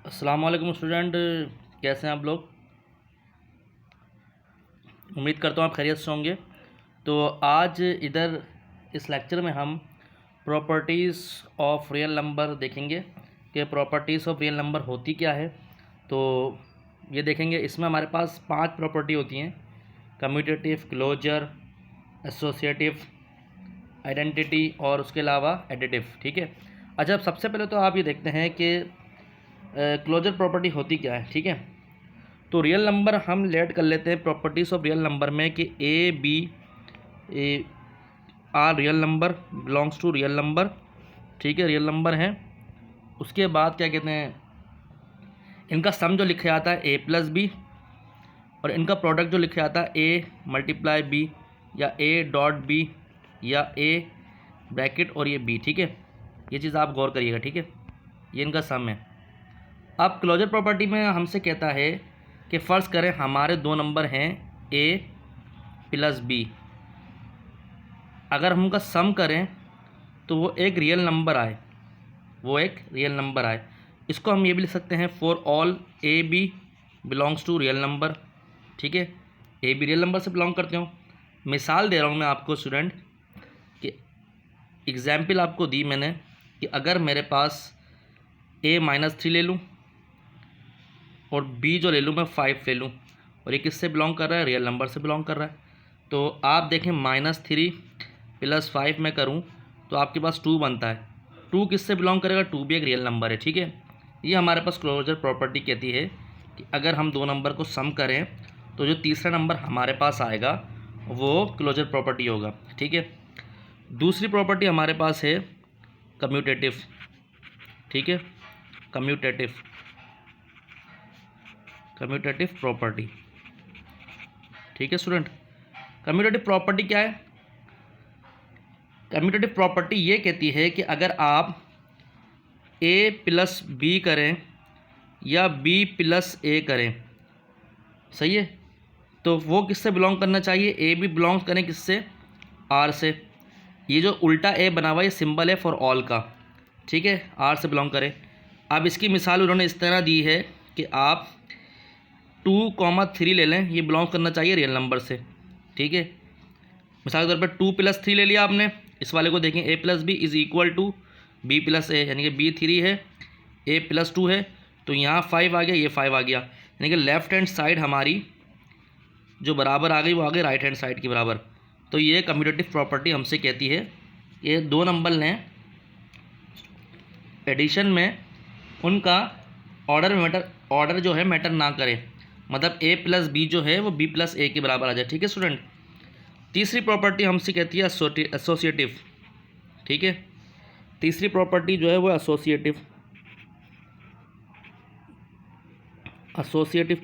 अस्सलाम वालेकुम स्टूडेंट, कैसे हैं आप लोग। उम्मीद करता हूँ आप खैरियत से होंगे। तो आज इधर इस लेक्चर में हम प्रॉपर्टीज़ ऑफ रियल नंबर देखेंगे कि प्रॉपर्टीज़ ऑफ रियल नंबर होती क्या है। तो ये देखेंगे, इसमें हमारे पास 5 प्रॉपर्टी होती हैं: कम्यूटेटिव, क्लोजर, एसोसिएटिव, आइडेंटिटी और उसके अलावा एडिटिव। ठीक है। अच्छा, अब सबसे पहले तो आप ये देखते हैं कि क्लोजर प्रॉपर्टी होती क्या है। ठीक है, तो रियल नंबर हम लेट कर लेते हैं प्रॉपर्टीज़ ऑफ रियल नंबर में कि a b are real number, belongs to real number. ठीक है, रियल नंबर हैं। उसके बाद क्या कहते हैं, इनका सम जो लिखा जाता है ए प्लस बी, और इनका प्रोडक्ट जो लिखा जाता है ए मल्टीप्लाई बी या ए डॉट बी या ए ब्रैकेट और ये बी। ठीक है, ये चीज़ आप गौर करिएगा। ठीक है, ये इनका सम है। अब क्लोजर प्रॉपर्टी में हमसे कहता है कि फ़र्ज़ करें हमारे दो नंबर हैं ए प्लस बी, अगर हम उनका सम करें तो वो एक रियल नंबर आए, वो एक रियल नंबर आए। इसको हम ये भी लिख सकते हैं for all a b belongs to real number. ठीक है, ए बी रियल नंबर से बिलोंग करते हो। मिसाल दे रहा हूँ मैं आपको स्टूडेंट कि एग्जाम्पल आपको दी मैंने कि अगर मेरे पास a-3 ले लूँ और b जो ले लूँ मैं 5 ले लूँ, और ये किससे बिलोंग कर रहा है, रियल नंबर से बिलोंग कर रहा है। तो आप देखें -3 + 5 में करूँ तो आपके पास 2 बनता है। 2 किससे बिलोंग करेगा, 2 भी एक रियल नंबर है। ठीक है, ये हमारे पास क्लोजर प्रॉपर्टी कहती है कि अगर हम दो नंबर को सम करें तो जो तीसरा नंबर हमारे पास आएगा वो क्लोजर प्रॉपर्टी होगा। ठीक है, दूसरी प्रॉपर्टी हमारे पास है कम्यूटेटिव। ठीक है, कम्यूटेटिव प्रॉपर्टी। ठीक है स्टूडेंट, कम्यूटेटिव प्रॉपर्टी क्या है। कम्यूटेटिव प्रॉपर्टी ये कहती है कि अगर आप a प्लस बी करें या b प्लस a करें, सही है, तो वो किससे बिलोंग करना चाहिए, a भी बिलोंग करें किससे, r से। ये जो उल्टा a बना हुआ ये सिंबल है फॉर ऑल का। ठीक है, r से बिलोंग करे। अब इसकी मिसाल उन्होंने इस तरह दी है कि आप 2,3 ले लें, ये बिलोंग करना चाहिए रियल नंबर से। ठीक है, मिसाल के तौर पर 2 + 3 ले लिया आपने। इस वाले को देखें a + b is equal to b + a, यानी कि b 3 है, a + 2 है, तो यहाँ 5 आ गया, ये 5 आ गया, यानी कि लेफ़्ट हैंड साइड हमारी जो बराबर आ गई वो आ गई राइट हैंड साइड के बराबर। तो ये कम्यूटेटिव प्रॉपर्टी हमसे कहती है ये दो नंबर लें, एडिशन में उनका ऑर्डर जो है मैटर ना करे, मतलब a + b जो है वो b + a के बराबर आ जाए। ठीक है स्टूडेंट, तीसरी प्रॉपर्टी हमसे कहती है एसोसिएटिव। ठीक है, तीसरी प्रॉपर्टी जो है वो एसोसिएटिव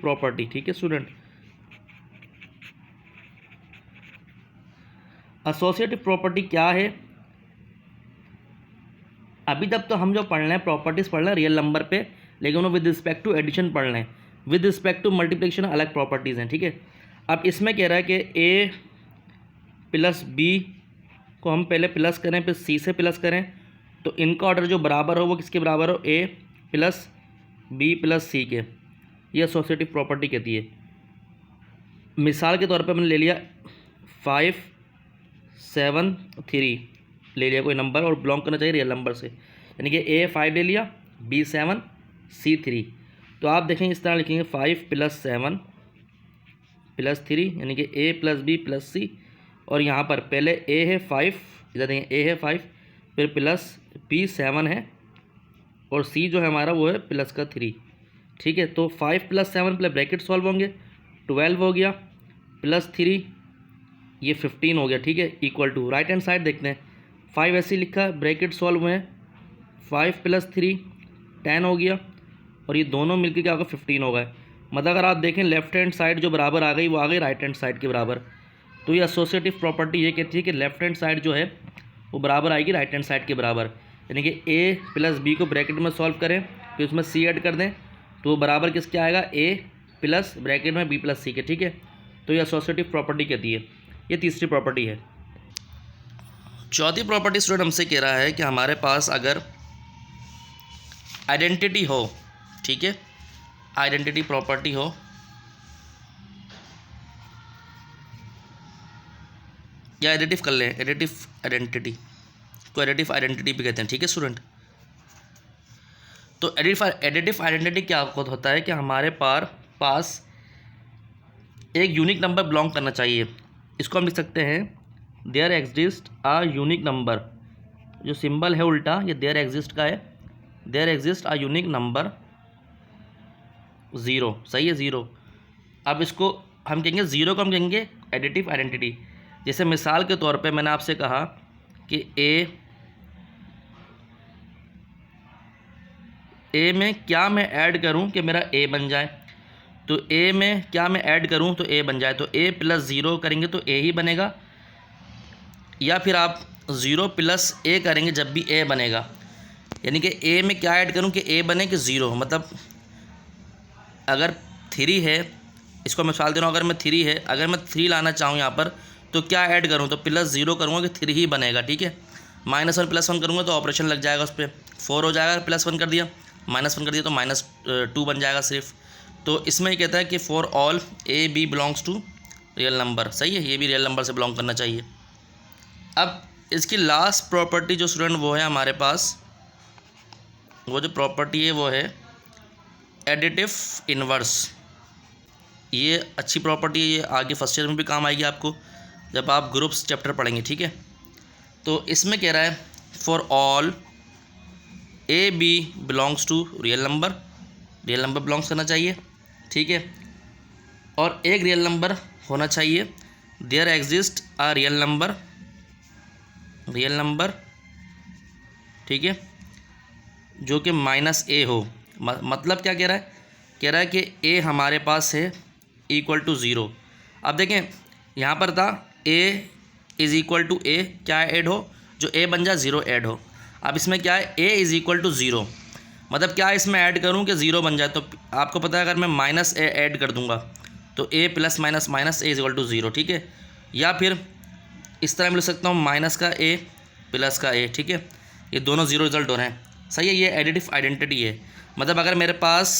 प्रॉपर्टी। ठीक है स्टूडेंट, एसोसिएटिव प्रॉपर्टी क्या है। अभी तक तो हम जो पढ़ रहे हैं प्रॉपर्टीज़ पढ़ रहे हैं रियल नंबर पे, लेकिन वो विद रिस्पेक्ट टू एडिशन पढ़ रहे हैं, विद रिस्पेक्ट टू मल्टीप्लिकेशन अलग प्रॉपर्टीज़ हैं। ठीक है, अब इसमें कह रहा है कि a + b को हम पहले प्लस करें फिर c से प्लस करें, तो इनका ऑर्डर जो बराबर हो वो किसके बराबर हो, a + b + c के। ये एसोसिएटिव प्रॉपर्टी कहती है। मिसाल के तौर पे मैंने ले लिया 5 7 3 ले लिया कोई नंबर और बिलोंग करना चाहिए रियल नंबर से, यानी कि a 5 ले लिया, b 7 c 3। तो आप देखेंगे इस तरह लिखेंगे 5 + 7 + 3, यानी कि a + b + c, और यहाँ पर पहले a है 5, इधर देखें a है 5, फिर प्लस b 7 है, और c जो है हमारा वो है प्लस का 3। ठीक है, तो 5 + 7 प्लस ब्रैकेट सॉल्व होंगे, 12 हो गया, +3 ये 15 हो गया। ठीक है, equal to right hand side देखते हैं, 5 ऐसे ही लिखा, ब्रैकेट सॉल्व हुए, 5 + 3 10 हो गया, और ये दोनों मिलकर क्या होगा, 15 हो गए। मतलब अगर आप देखें लेफ्ट हैंड साइड जो बराबर आ गई वो आ गई राइट हैंड साइड के बराबर। तो ये एसोसिएटिव प्रॉपर्टी ये कहती है कि लेफ्ट हैंड साइड जो है वो बराबर आएगी राइट हैंड साइड के बराबर, यानी कि a + b को ब्रैकेट में सॉल्व करें फिर उसमें c ऐड कर दें तो वो बराबर किसके आएगा, a + ब्रैकेट में b + c के। ठीक है, तो ये एसोसिएटिव प्रॉपर्टी कहती है। ये तीसरी प्रॉपर्टी है। चौथी प्रॉपर्टी स्टूडेंट हमसे कह रहा है कि हमारे पास अगर आइडेंटिटी हो, ठीक है, आइडेंटिटी प्रॉपर्टी हो या एडिटिव कर लें, एडिटिव आइडेंटिटी को एडिटिव आइडेंटिटी भी कहते हैं। ठीक है स्टूडेंट, तो एडिटिव आइडेंटिटी क्या होता है कि हमारे पास एक यूनिक नंबर बिलोंग करना चाहिए। इसको हम लिख सकते हैं there exist a unique number, जो सिंबल है उल्टा ये देयर एग्जिस्ट का है, there exist a unique number 0, सही है 0। अब इसको हम कहेंगे 0 को हम कहेंगे एडिटिव आइडेंटिटी। जैसे मिसाल के तौर पे मैंने आपसे कहा कि ए में क्या मैं ऐड करूं कि मेरा ए बन जाए, तो ए में क्या मैं ऐड करूं तो ए बन जाए, तो ए प्लस 0 करेंगे तो ए ही बनेगा, या फिर आप 0 प्लस ए करेंगे जब भी ए बनेगा, यानी कि ए में क्या ऐड करूं कि ए बने कि 0। मतलब अगर 3 है, इसको मिसाल दे रहा हूँ, अगर मैं 3 है, अगर मैं 3 लाना चाहूँ यहाँ पर तो क्या ऐड करूँ तो प्लस 0 करूँगा कि 3 ही बनेगा। ठीक है, -1 +1 करूँगा तो ऑपरेशन लग जाएगा उस पर, 4 हो जाएगा, +1 कर दिया, -1 कर दिया तो -2 बन जाएगा सिर्फ। तो इसमें ये कहता है कि for all a b belongs to real number, सही है, ये भी रियल नंबर से बिलोंग करना चाहिए। अब इसकी लास्ट प्रॉपर्टी जो स्टूडेंट वो है हमारे पास, वो जो प्रॉपर्टी है वो है एडिटिव इन्वर्स। ये अच्छी प्रॉपर्टी है, ये आगे फर्स्ट ईयर में भी काम आएगी आपको जब आप ग्रुप्स चैप्टर पढ़ेंगे। ठीक है, तो इसमें कह रहा है for all a b belongs to real number, real number belongs करना चाहिए। ठीक है, और एक रियल नंबर होना चाहिए, there exist a real number, real number, ठीक है, जो कि -a हो। मतलब क्या कह रहा है, कह रहा है कि a हमारे पास है इक्वल टू 0। अब देखें यहाँ पर था a is equal to a, क्या ऐड हो, जो a बन जाए 0 ऐड हो। अब इसमें क्या है, a इज़ इक्वल टू 0, मतलब क्या इसमें ऐड करूँ कि 0 बन जाए। तो आपको पता है अगर मैं -a ऐड कर दूंगा तो a plus minus minus a is equal to 0। ठीक है, या फिर इस तरह मैं लिख सकता हूँ माइनस का a प्लस का a। ठीक है, ये दोनों 0 रिजल्ट हो रहे हैं, सही है, ये एडिटिव आइडेंटिटी है। मतलब अगर मेरे पास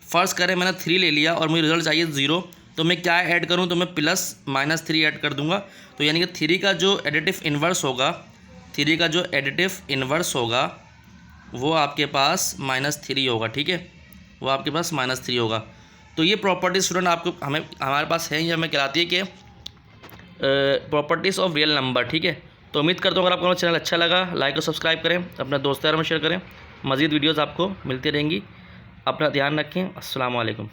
फ़र्ज़ करें मैंने 3 ले लिया और मुझे रिजल्ट चाहिए 0, तो मैं क्या ऐड करूं तो मैं +-3 ऐड कर दूंगा। तो यानी कि 3 का जो एडिटिव इन्वर्स होगा, 3 का जो एडिटिव इन्वर्स होगा वो आपके पास -3 होगा। ठीक है, वो आपके पास -3 होगा। तो ये प्रॉपर्टी स्टूडेंट आपको हमारे पास है, ये हमें कहलाती है कि प्रॉपर्टीज़ ऑफ रियल नंबर। ठीक है, तो उम्मीद करता हूँ अगर आपको हमारा चैनल अच्छा लगा लाइक और सब्सक्राइब करें, अपने दोस्तों में शेयर करें, मज़ीद वीडियोज़ आपको मिलती रहेंगी। अपना ध्यान रखें, अस्सलाम वालेकुम।